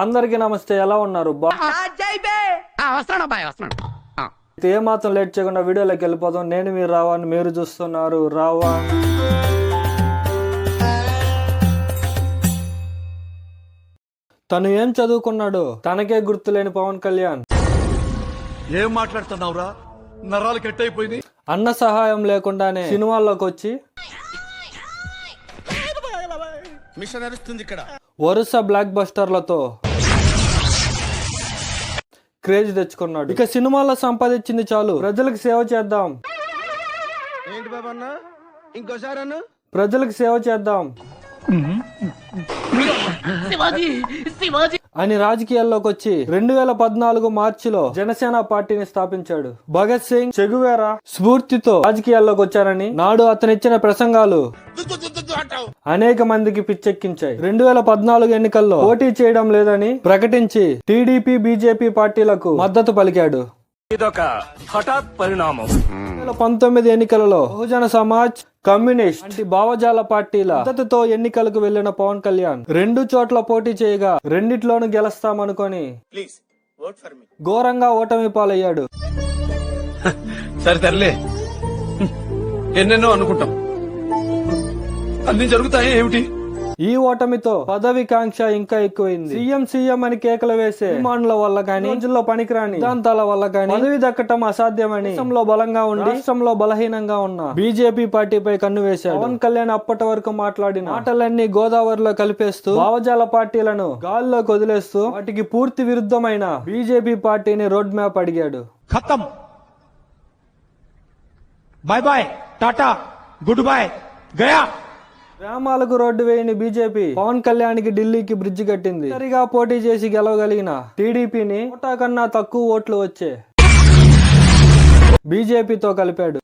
అందరికీ నమస్తే, ఎలా ఉన్నారు? ఏ మాత్రం లేట్ చేయకుండా వీడియోలోకి వెళ్ళిపోతాం. నేను మీరు రావాన్ని మీరు చూస్తున్నారు రావా. తను ఏం చదువుకున్నాడు తనకే గుర్తులేని పవన్ కళ్యాణ్ ఏం మాట్లాడుతున్నావురా? నరాలు కట్ అయిపోయింది. అన్న సహాయం లేకుండానే సినిమాల్లోకి వచ్చి మిషన్ నడుస్తుంది ఇక్కడ. వరుస బ్లాక్ బస్టర్లతో క్రేజ్ తెచ్చుకున్నాడు. ఇక సినిమాల్లో సంపాదించింది చాలు, ప్రజలకు సేవ చేద్దాం. ఏంటి బాబా అన్న, ఇంకోసారి అన్న, ప్రజలకు సేవ చేద్దాం అని రాజకీయాల్లోకి వచ్చి 2014 మార్చిలో జనసేన పార్టీని స్థాపించాడు. భగత్ సింగ్, చెగువేరా స్ఫూర్తితో రాజకీయాల్లోకి వచ్చారని నాడు అతనిచ్చిన ప్రసంగాలు అనేక మందికి పిచ్చెక్కించాయి. 2014 ఎన్నికల్లో పోటీ చేయడం లేదని ప్రకటించి టీడీపీ, బీజేపీ పార్టీలకు మద్దతు పలికాడు. ఇదొక హఠాత్ పరిణామం. 2019 ఎన్నికలలో బహుజన సమాజ్, కమ్యూనిస్ట్ వంటి భావజాల పార్టీల మద్దతుతో ఎన్నికలకు వెళ్లిన పవన్ కళ్యాణ్ 2 చోట్ల పోటీ చేయగా రెండిట్లోనూ గెలుస్తామనుకొని ఘోరంగా ఓటమి పాలయ్యాడు. సరే తరలే, ఎన్నెన్నో అనుకుంటాం, అన్ని జరుగుతాయి ఏమిటి? ఈ ఓటమితో పదవి కాంక్ష ఇంకా ఎక్కువైంది. సీఎం అని కేకలు వేసే అభిమానుల వల్ల కానీ, రోజుల్లో పనికిరాని సిద్ధాంతాల వల్ల కానీ పదవి దక్కటం అసాధ్యమని దేశంలో బలంగా ఉండి రాష్ట్రంలో బలహీనంగా ఉన్న బీజేపీ పార్టీపై కన్ను వేశాడు. పవన్ కళ్యాణ్ అప్పటి వరకు మాట్లాడిన మాటలన్నీ గోదావరిలో కలిపేస్తూ భావజాల పార్టీలను గాల్లోకి వదిలేస్తూ వాటికి పూర్తి విరుద్ధమైన బీజేపీ పార్టీని రోడ్ మ్యాప్ అడిగాడు. ఖతం, bye bye, tata, good boy, గయా. గ్రామాలకు రోడ్డు వేయని బీజేపీ పవన్ కళ్యాణ్ కి ఢిల్లీకి బ్రిడ్జి కట్టింది. సరిగా పోటీ చేసి గెలవగలిగిన టీడీపీని ఓటా కన్నా తక్కువ ఓట్లు వచ్చే బీజేపీతో కలిపాడు.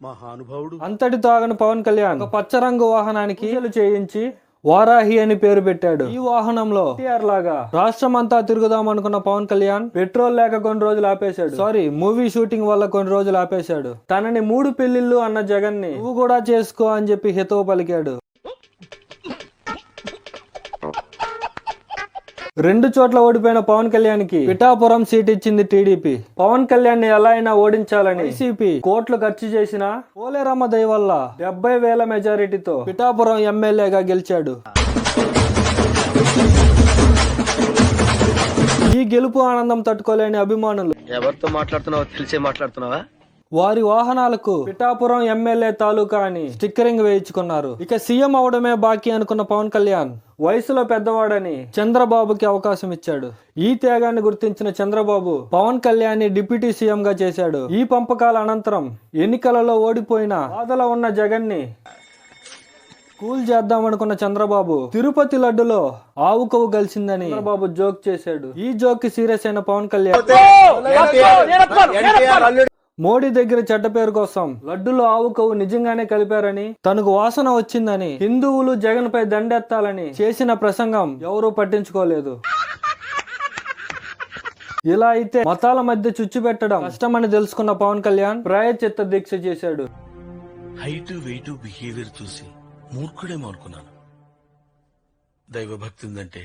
అంతటితో ఆగని పవన్ కళ్యాణ్ ఒక పచ్చరంగు వాహనానికి పూజలు చేయించి వారాహి అని పేరు పెట్టాడు. ఈ వాహనంలో ఎన్టీఆర్ లాగా రాష్ట్రం అంతా తిరుగుదాం అనుకున్న పవన్ కళ్యాణ్ పెట్రోల్ లేక కొన్ని రోజులు ఆపేశాడు. మూవీ షూటింగ్ వల్ల కొన్ని రోజులు ఆపేశాడు. తనని 3 పెళ్లిళ్ళు అన్న జగన్ ని నువ్వు కూడా చేసుకో అని చెప్పి హితవు పలికాడు. 2 చోట్ల ఓడిపోయిన పవన్ కళ్యాణ్ కి పిఠాపురం సీట్ ఇచ్చింది టీడీపీ. పవన్ కళ్యాణ్ ని ఎలా అయినా ఓడించాలని వైసీపీ కోట్లు ఖర్చు చేసిన పోలేరమ్మ దయ వల్ల 70,000 మెజారిటీతో పిఠాపురం ఎమ్మెల్యేగా గెలిచాడు. ఈ గెలుపు ఆనందం తట్టుకోలేని అభిమానులు ఎవరితో మాట్లాడుతున్నావో తెలిసే మాట్లాడుతున్నావా? వారి వాహనాలకు పిఠాపురం ఎమ్మెల్యే తాలూకా అని స్టిక్కరింగ్ వేయించుకున్నారు. ఇక సీఎం అవడమే బాకీ అనుకున్న పవన్ కళ్యాణ్ వయసులో పెద్దవాడని చంద్రబాబుకి అవకాశం ఇచ్చాడు. ఈ త్యాగాన్ని గుర్తించిన చంద్రబాబు పవన్ కళ్యాణ్ ని డిప్యూటీ సీఎం గా చేశాడు. ఈ పంపకాల అనంతరం ఎన్నికలలో ఓడిపోయిన బాధలో ఉన్న జగన్ ని కూల్ చేద్దామనుకున్న చంద్రబాబు తిరుపతి లడ్డులో ఆవు కొవ్వు కలిసిందని చంద్రబాబు జోక్ చేశాడు. ఈ జోక్ కి సీరియస్ అయిన పవన్ కళ్యాణ్ మోడీ దగ్గర చెడ్డ పేరు కోసం లడ్డులో ఆవు కొవ్వు నిజంగానే కలిపారని, తనకు వాసన వచ్చిందని, హిందువులు జగన్ పై దండెత్తాలని చేసిన ప్రసంగం ఎవరూ పట్టించుకోలేదు. ఇలా అయితే మతాల మధ్య చుచ్చు పెట్టడం కష్టమని తెలుసుకున్న పవన్ కళ్యాణ్ ప్రాయశ్చిత్త దీక్ష చేశాడు. హైట్ వెయిట్ బిహేవియర్ చూసి మూర్ఖుడేమో అనుకున్నాను. దైవభక్తి ఉందంటే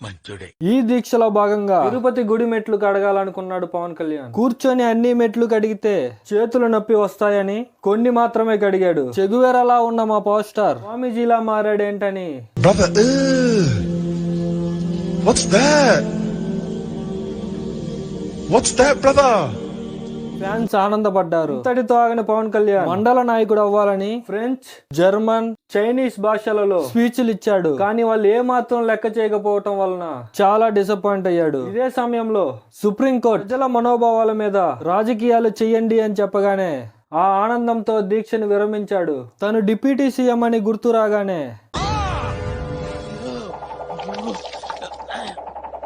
మంచోడే. ఈ దీక్షలో భాగంగా తిరుపతి గుడి మెట్లు కడగాలనుకున్నాడు పవన్ కళ్యాణ్. కూర్చొని అన్ని మెట్లు కడిగితే చేతులు నొప్పి వస్తాయని కొన్ని మాత్రమే కడిగాడు. చెగువేరలా ఉన్న మా పవర్ స్టార్ స్వామీజీలా మారాడేంటని ఫ్యాన్స్ ఆనందపడ్డారు. ఇంతటితో ఆగని పవన్ కళ్యాణ్ మండల నాయకుడు అవ్వాలని ఫ్రెంచ్, జర్మన్, చైనీస్ భాషలలో స్పీచ్లు ఇచ్చాడు. కానీ వాళ్ళు ఏ మాత్రం లెక్క చేయకపోవటం వలన చాలా డిసప్పాయింట్ అయ్యాడు. ఇదే సమయంలో సుప్రీంకోర్టు ప్రజల మనోభావాల మీద రాజకీయాలు చెయ్యండి అని చెప్పగానే ఆ ఆనందంతో దీక్షను విరమించాడు. తను డిప్యూటీ సీఎం అని గుర్తు రాగానే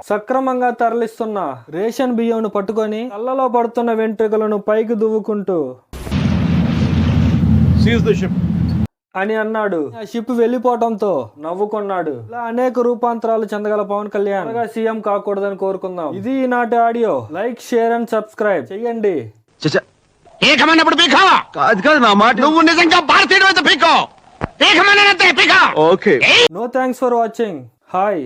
సక్రమంగా తరలిస్తున్న రేషన్ బియ్యంను పట్టుకొని కళ్ళలో పడుతున్న వెంట్రుకలను పైకి దువ్వుకుంటూ అని అన్నాడు. ఆ షిప్ వెళ్లిపోవటంతో నవ్వుకున్నాడు. ఇలా అనేక రూపాంతరాలు చెందగల పవన్ కళ్యాణ్ సీఎం కాకూడదని కోరుకుందాం. ఇది ఈనాటి audio. Like, share and subscribe చేయండి. ఏకమైనప్పుడు పీకా కాదు నా మాట. నువ్వు నిజంగా భారతీయుడు అయితే పీకో. ఏకమైనంతే పీకా. Okay. No thanks for watching. Hi.